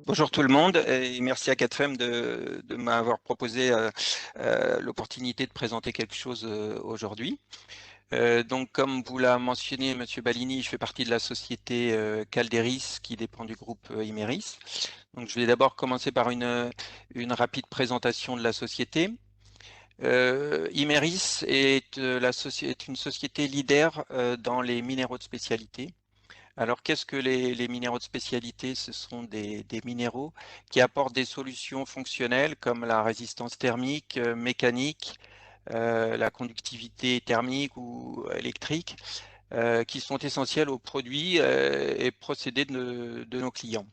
Bonjour tout le monde et merci à 4FEM de m'avoir proposé l'opportunité de présenter quelque chose aujourd'hui. Donc comme vous l'a mentionné Monsieur Balini, je fais partie de la société Calderis qui dépend du groupe Imerys. Donc je vais d'abord commencer par une rapide présentation de la société. Imerys est une société leader dans les minéraux de spécialité. Alors, qu'est-ce que les minéraux de spécialité? Ce sont des minéraux qui apportent des solutions fonctionnelles comme la résistance thermique, mécanique, la conductivité thermique ou électrique, qui sont essentiels aux produits et procédés de nos clients.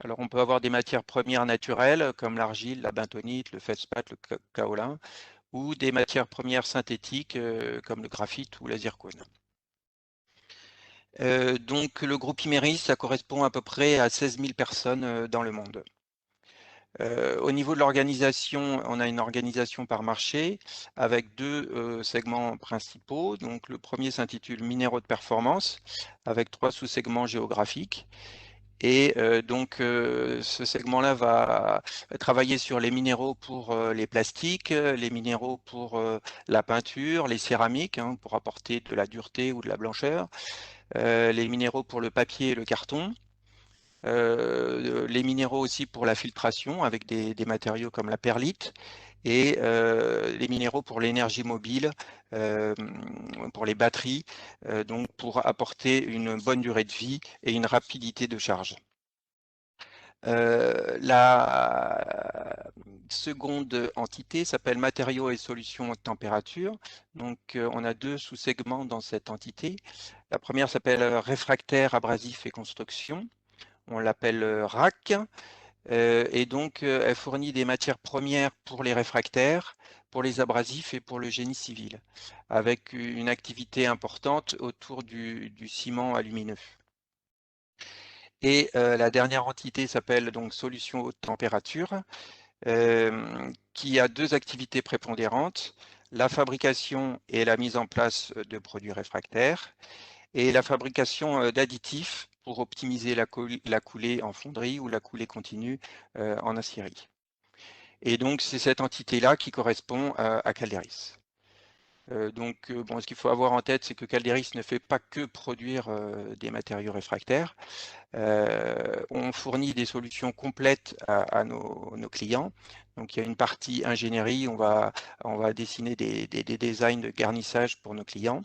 Alors, on peut avoir des matières premières naturelles comme l'argile, la bentonite, le feldspath, le kaolin, ou des matières premières synthétiques comme le graphite ou la zircone. Donc le groupe Imerys, ça correspond à peu près à 16 000 personnes dans le monde. Au niveau de l'organisation, on a une organisation par marché avec deux segments principaux. Donc le premier s'intitule Minéraux de performance avec 3 sous-segments géographiques. Et ce segment-là va travailler sur les minéraux pour les plastiques, les minéraux pour la peinture, les céramiques pour apporter de la dureté ou de la blancheur, les minéraux pour le papier et le carton, les minéraux aussi pour la filtration avec des matériaux comme la perlite et les minéraux pour l'énergie mobile, pour les batteries, donc pour apporter une bonne durée de vie et une rapidité de charge. La seconde entité s'appelle matériaux et solutions haute température. Donc, on a 2 sous-segments dans cette entité. La première s'appelle réfractaire, abrasif et construction. On l'appelle RAC. Et donc, elle fournit des matières premières pour les réfractaires, pour les abrasifs et pour le génie civil, avec une activité importante autour du ciment alumineux. Et la dernière entité s'appelle donc Solutions haute température, qui a 2 activités prépondérantes, la fabrication et la mise en place de produits réfractaires et la fabrication d'additifs pour optimiser la coulée en fonderie ou la coulée continue en aciérie. Et donc c'est cette entité-là qui correspond à Calderis. Ce qu'il faut avoir en tête, c'est que Calderis ne fait pas que produire des matériaux réfractaires. On fournit des solutions complètes à nos clients. Donc il y a une partie ingénierie, on va dessiner des designs de garnissage pour nos clients.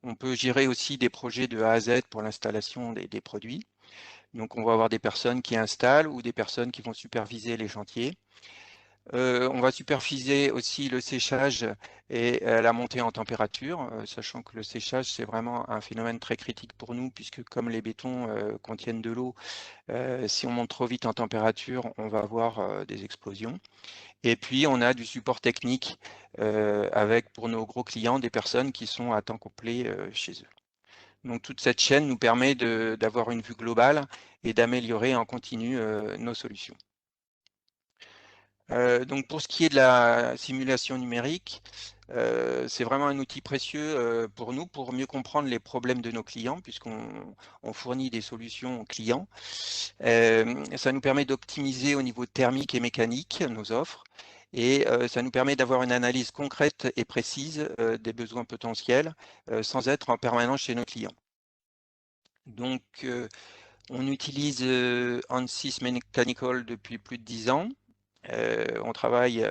On peut gérer aussi des projets de A à Z pour l'installation des produits. Donc on va avoir des personnes qui installent ou des personnes qui vont superviser les chantiers. On va superviser aussi le séchage et la montée en température, sachant que le séchage, c'est vraiment un phénomène très critique pour nous, puisque comme les bétons contiennent de l'eau, si on monte trop vite en température, on va avoir des explosions. Et puis, on a du support technique avec, pour nos gros clients, des personnes qui sont à temps complet chez eux. Donc, toute cette chaîne nous permet d'avoir une vue globale et d'améliorer en continu nos solutions. Donc pour ce qui est de la simulation numérique, c'est vraiment un outil précieux pour nous pour mieux comprendre les problèmes de nos clients puisqu'on fournit des solutions aux clients. Ça nous permet d'optimiser au niveau thermique et mécanique nos offres et ça nous permet d'avoir une analyse concrète et précise des besoins potentiels sans être en permanence chez nos clients. Donc on utilise ANSYS Mechanical depuis plus de 10 ans. On travaille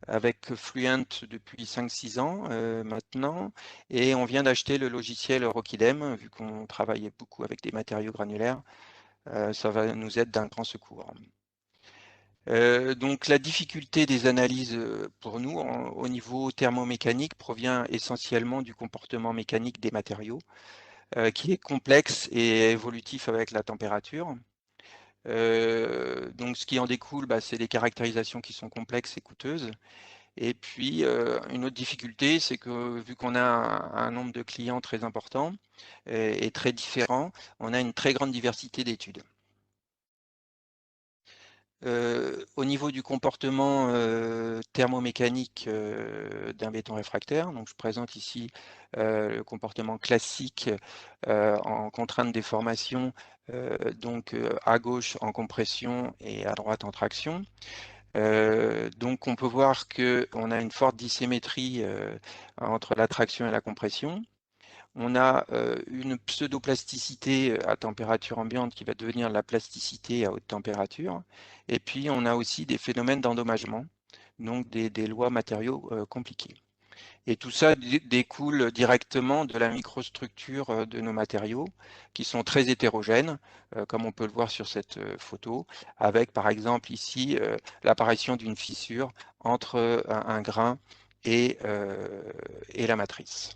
avec Fluent depuis 5-6 ans maintenant et on vient d'acheter le logiciel Rockidem vu qu'on travaille beaucoup avec des matériaux granulaires. Ça va nous être d'un grand secours. Donc la difficulté des analyses pour nous au niveau thermomécanique provient essentiellement du comportement mécanique des matériaux qui est complexe et évolutif avec la température. Donc ce qui en découle, c'est des caractérisations qui sont complexes et coûteuses. Et puis une autre difficulté, c'est que vu qu'on a un nombre de clients très important et très différents, on a une très grande diversité d'études. Au niveau du comportement thermomécanique d'un béton réfractaire, donc je présente ici le comportement classique en contrainte de déformation, donc à gauche en compression et à droite en traction. Donc on peut voir qu'on a une forte dissymétrie entre la traction et la compression. On a une pseudoplasticité à température ambiante qui va devenir la plasticité à haute température. Et puis on a aussi des phénomènes d'endommagement, donc des lois matériaux compliquées. Et tout ça découle directement de la microstructure de nos matériaux, qui sont très hétérogènes, comme on peut le voir sur cette photo, avec par exemple ici l'apparition d'une fissure entre un grain et la matrice.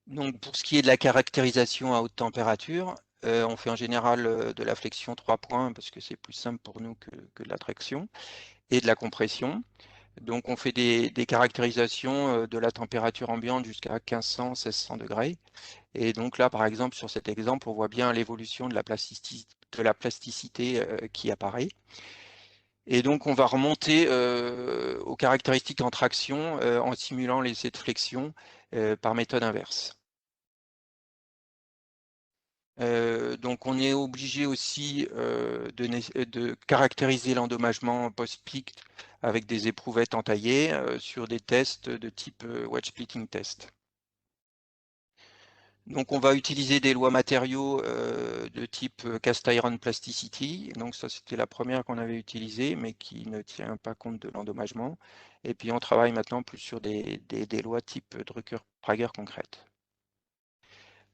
Donc pour ce qui est de la caractérisation à haute température, on fait en général de la flexion 3 points parce que c'est plus simple pour nous que de la traction, et de la compression. Donc on fait des caractérisations de la température ambiante jusqu'à 1500-1600 degrés. Et donc là, par exemple, sur cet exemple, on voit bien l'évolution de la plasticité qui apparaît. Et donc on va remonter aux caractéristiques en traction en simulant les essais de flexion par méthode inverse. Donc on est obligé aussi de caractériser l'endommagement post-pic avec des éprouvettes entaillées sur des tests de type wedge splitting test. Donc on va utiliser des lois matériaux de type cast iron plasticity. Donc ça c'était la première qu'on avait utilisée mais qui ne tient pas compte de l'endommagement. Et puis on travaille maintenant plus sur des lois type Drucker-Prager concrètes.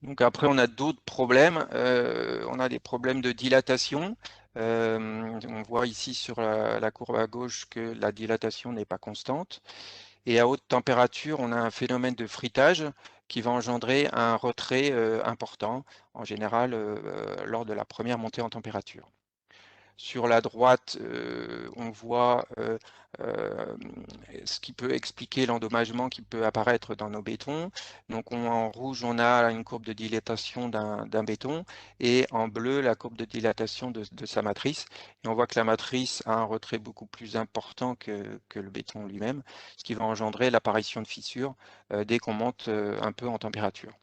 Donc après, on a d'autres problèmes. On a des problèmes de dilatation. On voit ici sur la courbe à gauche que la dilatation n'est pas constante. Et à haute température, on a un phénomène de frittage qui va engendrer un retrait important, en général lors de la première montée en température. Sur la droite, on voit ce qui peut expliquer l'endommagement qui peut apparaître dans nos bétons. Donc en rouge, on a une courbe de dilatation d'un béton et en bleu, la courbe de dilatation de sa matrice. Et on voit que la matrice a un retrait beaucoup plus important que le béton lui-même, ce qui va engendrer l'apparition de fissures dès qu'on monte un peu en température.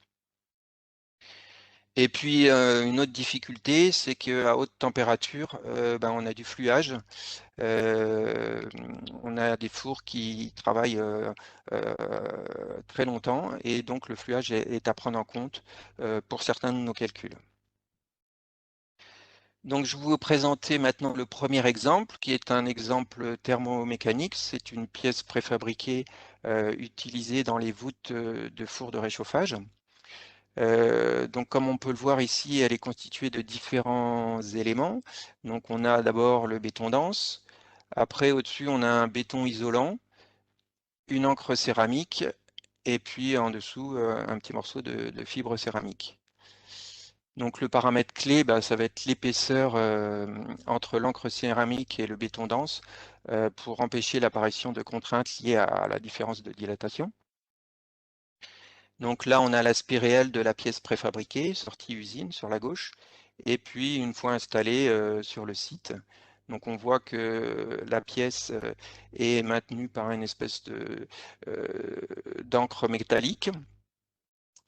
Et puis une autre difficulté, c'est qu'à haute température, on a du fluage. On a des fours qui travaillent très longtemps et donc le fluage est à prendre en compte pour certains de nos calculs. Donc je vais vous présenter maintenant le premier exemple qui est un exemple thermomécanique. C'est une pièce préfabriquée utilisée dans les voûtes de fours de réchauffage. Donc comme on peut le voir ici, elle est constituée de différents éléments. Donc on a d'abord le béton dense. Après, au-dessus, on a un béton isolant, une encre céramique et puis en dessous, un petit morceau de fibre céramique. Donc le paramètre clé, ça va être l'épaisseur entre l'encre céramique et le béton dense pour empêcher l'apparition de contraintes liées à la différence de dilatation. Donc là, on a l'aspect réel de la pièce préfabriquée, sortie usine sur la gauche, et puis une fois installée sur le site. Donc on voit que la pièce est maintenue par une espèce d'encre métallique,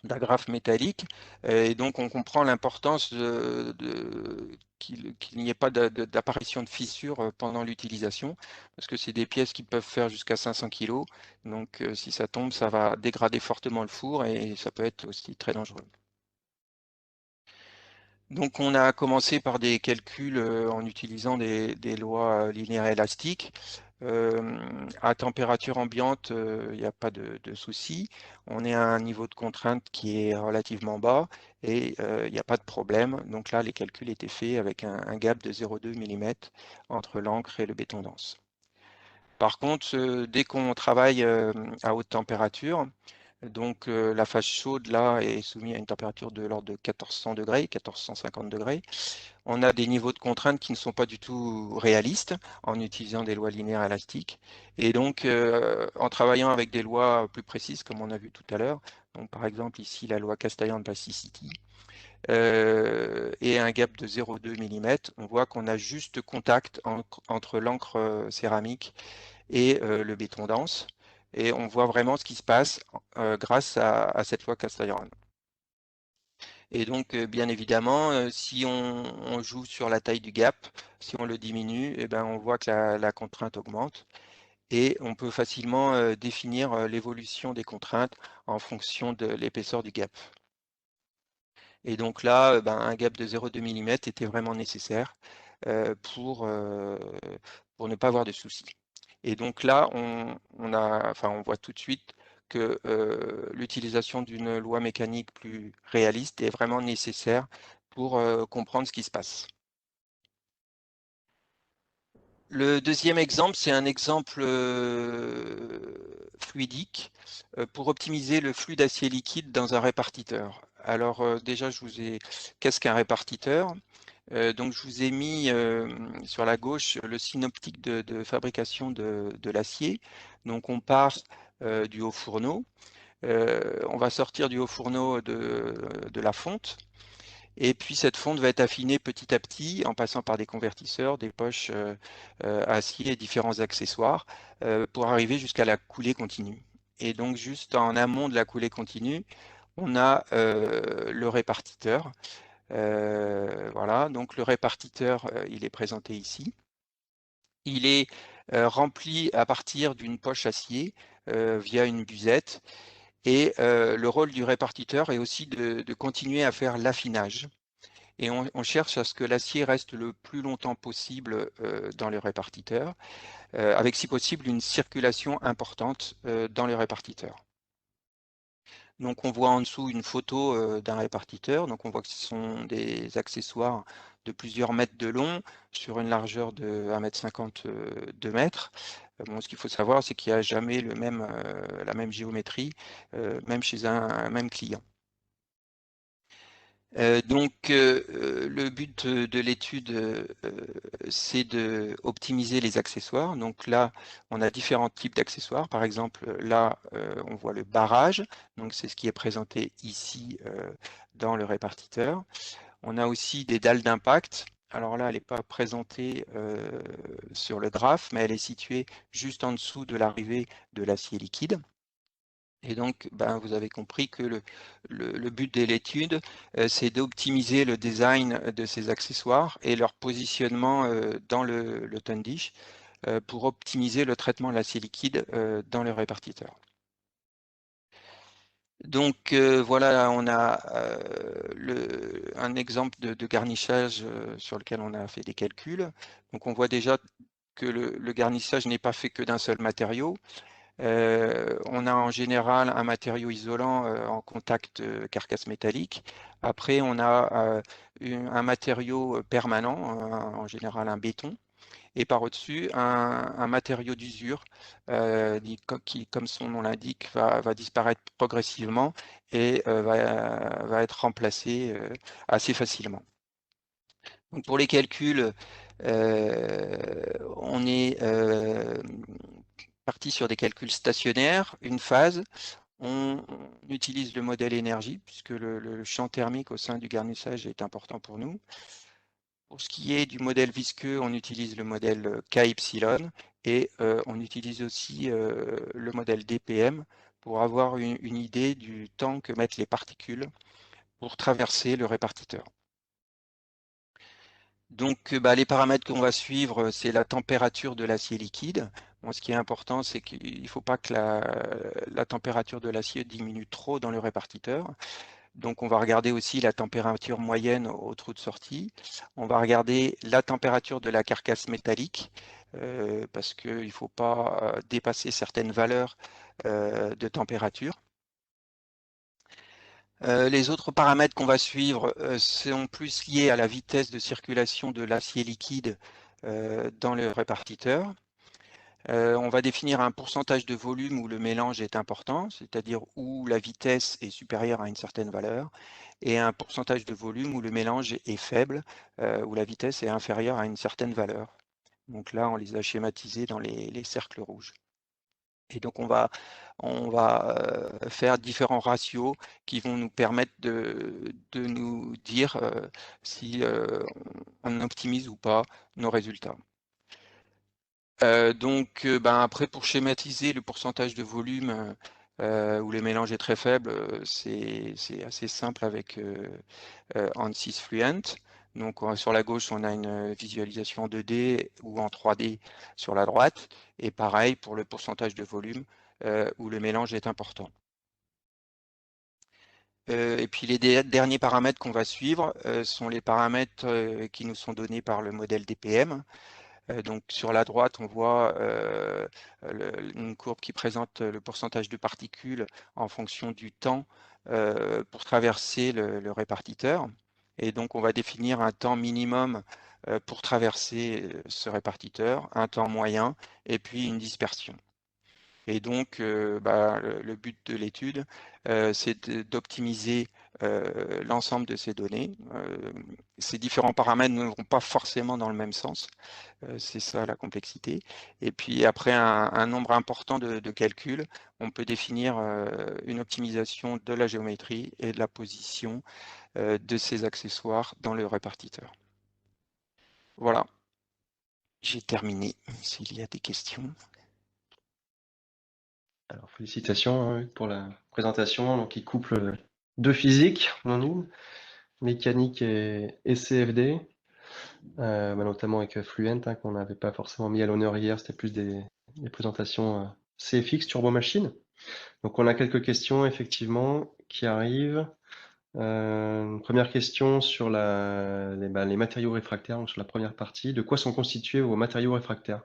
d'agrafe métallique, et donc on comprend l'importance qu'il n'y ait pas d'apparition de fissures pendant l'utilisation, parce que c'est des pièces qui peuvent faire jusqu'à 500 kg, donc si ça tombe, ça va dégrader fortement le four et ça peut être aussi très dangereux. Donc on a commencé par des calculs en utilisant des lois linéaires élastiques. À température ambiante, il n'y a pas de souci. On est à un niveau de contrainte qui est relativement bas et il n'y a pas de problème. Donc là, les calculs étaient faits avec un gap de 0,2 mm entre l'encre et le béton dense. Par contre, dès qu'on travaille à haute température, donc la phase chaude là est soumise à une température de l'ordre de 1400 degrés, 1450 degrés. On a des niveaux de contraintes qui ne sont pas du tout réalistes en utilisant des lois linéaires élastiques. Et donc en travaillant avec des lois plus précises comme on a vu tout à l'heure, donc par exemple ici la loi Castellan de plasticity, et un gap de 0,2 mm, on voit qu'on a juste contact entre l'encre céramique et le béton dense. Et on voit vraiment ce qui se passe grâce à cette loi Cast-Iron. Et donc, bien évidemment, si on joue sur la taille du gap, si on le diminue, eh ben, on voit que la contrainte augmente. Et on peut facilement définir l'évolution des contraintes en fonction de l'épaisseur du gap. Et donc là, ben, un gap de 0,2 mm était vraiment nécessaire pour ne pas avoir de soucis. Et donc là, on voit tout de suite que l'utilisation d'une loi mécanique plus réaliste est vraiment nécessaire pour comprendre ce qui se passe. Le deuxième exemple, c'est un exemple fluidique pour optimiser le flux d'acier liquide dans un répartiteur. Alors déjà, qu'est-ce qu'un répartiteur? Donc je vous ai mis sur la gauche le synoptique de fabrication de l'acier. Donc on part du haut fourneau. On va sortir du haut fourneau de la fonte. Et puis cette fonte va être affinée petit à petit en passant par des convertisseurs, des poches à acier et différents accessoires pour arriver jusqu'à la coulée continue. Et donc juste en amont de la coulée continue, on a le répartiteur. Voilà, donc le répartiteur, il est présenté ici. Il est rempli à partir d'une poche acier via une busette. Et le rôle du répartiteur est aussi de continuer à faire l'affinage. Et on cherche à ce que l'acier reste le plus longtemps possible dans le répartiteur, avec si possible une circulation importante dans le répartiteur. Donc on voit en dessous une photo d'un répartiteur, donc on voit que ce sont des accessoires de plusieurs mètres de long sur une largeur de 1,50 m, 2 mètres. Bon, ce qu'il faut savoir, c'est qu'il n'y a jamais la même géométrie, même chez un même client. Le but de l'étude, c'est d'optimiser les accessoires. Donc là, on a différents types d'accessoires. Par exemple, là, on voit le barrage. Donc c'est ce qui est présenté ici dans le répartiteur. On a aussi des dalles d'impact. Alors là, elle n'est pas présentée sur le graphe, mais elle est située juste en dessous de l'arrivée de l'acier liquide. Et donc, ben, vous avez compris que le but de l'étude, c'est d'optimiser le design de ces accessoires et leur positionnement dans le Tundish pour optimiser le traitement de l'acier liquide dans le répartiteur. Donc voilà, on a un exemple de garnissage sur lequel on a fait des calculs. Donc on voit déjà que le garnissage n'est pas fait que d'un seul matériau. On a en général un matériau isolant en contact carcasse métallique. Après, on a un matériau permanent, en général un béton. Et par au-dessus, un matériau d'usure qui, comme son nom l'indique, va disparaître progressivement et va être remplacé assez facilement. Donc pour les calculs, on est parti sur des calculs stationnaires, une phase. On utilise le modèle énergie puisque le champ thermique au sein du garnissage est important pour nous. Pour ce qui est du modèle visqueux, on utilise le modèle KY et on utilise aussi le modèle DPM pour avoir une idée du temps que mettent les particules pour traverser le répartiteur. Donc, les paramètres qu'on va suivre, c'est la température de l'acier liquide. Bon, ce qui est important, c'est qu'il ne faut pas que la température de l'acier diminue trop dans le répartiteur. Donc, on va regarder aussi la température moyenne au trou de sortie. On va regarder la température de la carcasse métallique, parce qu'il ne faut pas dépasser certaines valeurs de température. Les autres paramètres qu'on va suivre sont plus liés à la vitesse de circulation de l'acier liquide dans le répartiteur. On va définir un pourcentage de volume où le mélange est important, c'est-à-dire où la vitesse est supérieure à une certaine valeur, et un pourcentage de volume où le mélange est faible, où la vitesse est inférieure à une certaine valeur. Donc là, on les a schématisés dans les cercles rouges. Et donc on va faire différents ratios qui vont nous permettre de nous dire si on optimise ou pas nos résultats. Ben après, pour schématiser le pourcentage de volume où le mélange est très faible, c'est assez simple avec ANSYS Fluent. Donc sur la gauche, on a une visualisation en 2D ou en 3D sur la droite. Et pareil pour le pourcentage de volume où le mélange est important. Et puis les derniers paramètres qu'on va suivre sont les paramètres qui nous sont donnés par le modèle DPM. Donc sur la droite, on voit une courbe qui présente le pourcentage de particules en fonction du temps pour traverser le répartiteur. Et donc on va définir un temps minimum pour traverser ce répartiteur, un temps moyen et puis une dispersion. Et donc, le but de l'étude, c'est d'optimiser l'ensemble de ces données. Ces différents paramètres ne vont pas forcément dans le même sens. C'est ça la complexité. Et puis après un nombre important de calculs, on peut définir une optimisation de la géométrie et de la position de ces accessoires dans le répartiteur. Voilà, j'ai terminé. S'il y a des questions. Alors, félicitations pour la présentation. Donc, il couple deux physiques en une, mécanique et CFD, notamment avec Fluent, qu'on n'avait pas forcément mis à l'honneur hier. C'était plus des présentations CFX, Turbo Machine. Donc, on a quelques questions, effectivement, qui arrivent. Première question sur les matériaux réfractaires, donc sur la première partie. De quoi sont constitués vos matériaux réfractaires?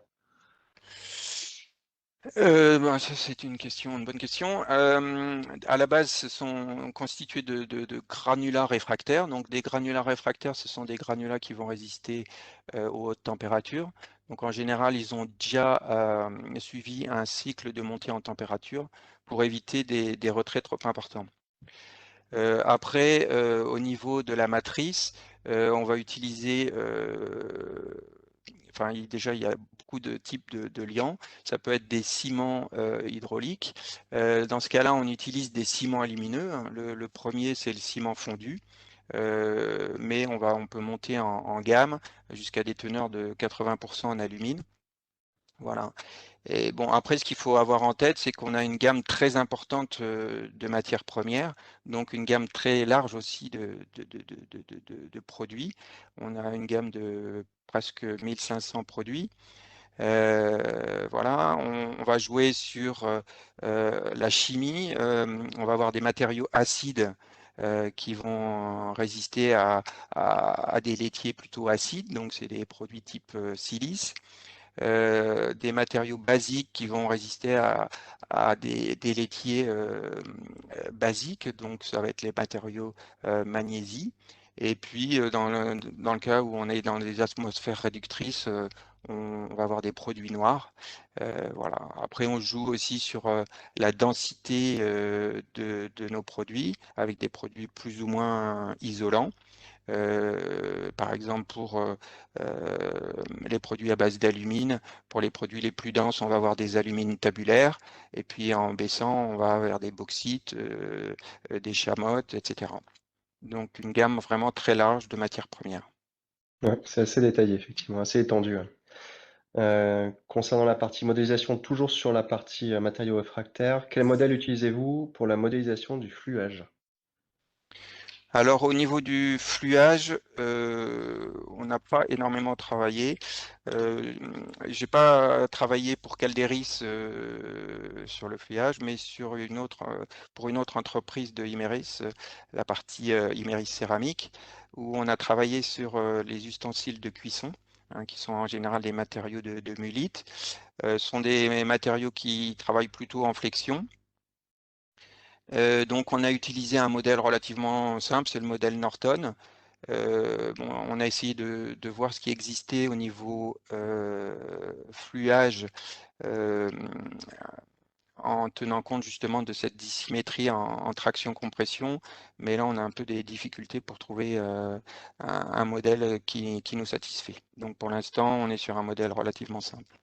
Ça, c'est une bonne question. À la base, ce sont constitués de granulats réfractaires. Donc, des granulats réfractaires, ce sont des granulats qui vont résister aux hautes températures. Donc, en général, ils ont déjà suivi un cycle de montée en température pour éviter des retraits trop importants. Après, au niveau de la matrice, on va utiliser déjà, il y a beaucoup de types de liants. Ça peut être des ciments hydrauliques. Dans ce cas-là, on utilise des ciments alumineux. Hein. Le premier, c'est le ciment fondu. Mais on peut monter en gamme jusqu'à des teneurs de 80% en alumine. Voilà. Et bon, après, ce qu'il faut avoir en tête, c'est qu'on a une gamme très importante de matières premières, donc une gamme très large aussi de produits. On a une gamme de presque 1500 produits. Voilà, on va jouer sur la chimie. On va avoir des matériaux acides qui vont résister à des laitiers plutôt acides, donc c'est des produits type silice. Des matériaux basiques qui vont résister à des laitiers basiques, donc ça va être les matériaux magnésie. Et puis dans le cas où on est dans des atmosphères réductrices, on va avoir des produits noirs. Voilà. Après, on joue aussi sur la densité de nos produits, avec des produits plus ou moins isolants. Par exemple, pour les produits à base d'alumine, pour les produits les plus denses, on va avoir des alumines tabulaires, et puis en baissant, on va avoir des bauxites, des chamottes, etc. Donc une gamme vraiment très large de matières premières. Ouais, c'est assez détaillé, effectivement, assez étendu. Concernant la partie modélisation, toujours sur la partie matériaux réfractaires, quel modèle utilisez-vous pour la modélisation du fluage? Alors au niveau du fluage, on n'a pas énormément travaillé. J'ai pas travaillé pour Calderis sur le fluage, mais pour une autre entreprise de Imerys, la partie Imerys céramique, où on a travaillé sur les ustensiles de cuisson, hein, qui sont en général des matériaux de mulite. Ce sont des matériaux qui travaillent plutôt en flexion. Donc on a utilisé un modèle relativement simple, c'est le modèle Norton. On a essayé de voir ce qui existait au niveau fluage en tenant compte justement de cette dissymétrie en traction-compression, mais là on a un peu des difficultés pour trouver un modèle qui nous satisfait. Donc pour l'instant on est sur un modèle relativement simple.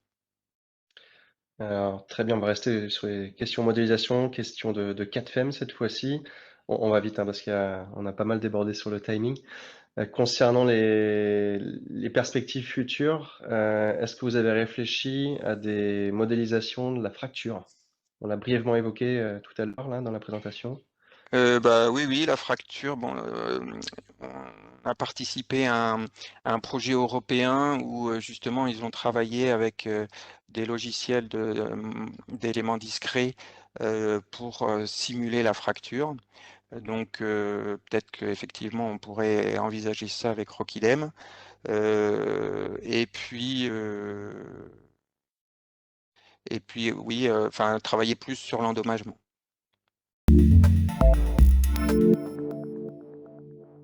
Alors, très bien, on va rester sur les questions modélisation, questions de 4FEM cette fois-ci. On va vite, hein, parce qu'on a pas mal débordé sur le timing. Concernant les perspectives futures, est-ce que vous avez réfléchi à des modélisations de la fracture? On l'a brièvement évoqué tout à l'heure là dans la présentation. Oui, la fracture, bon, on a participé à un projet européen où justement ils ont travaillé avec des logiciels d'éléments discrets pour simuler la fracture. Donc peut-être qu'effectivement on pourrait envisager ça avec Rockidem. Et puis oui, enfin travailler plus sur l'endommagement.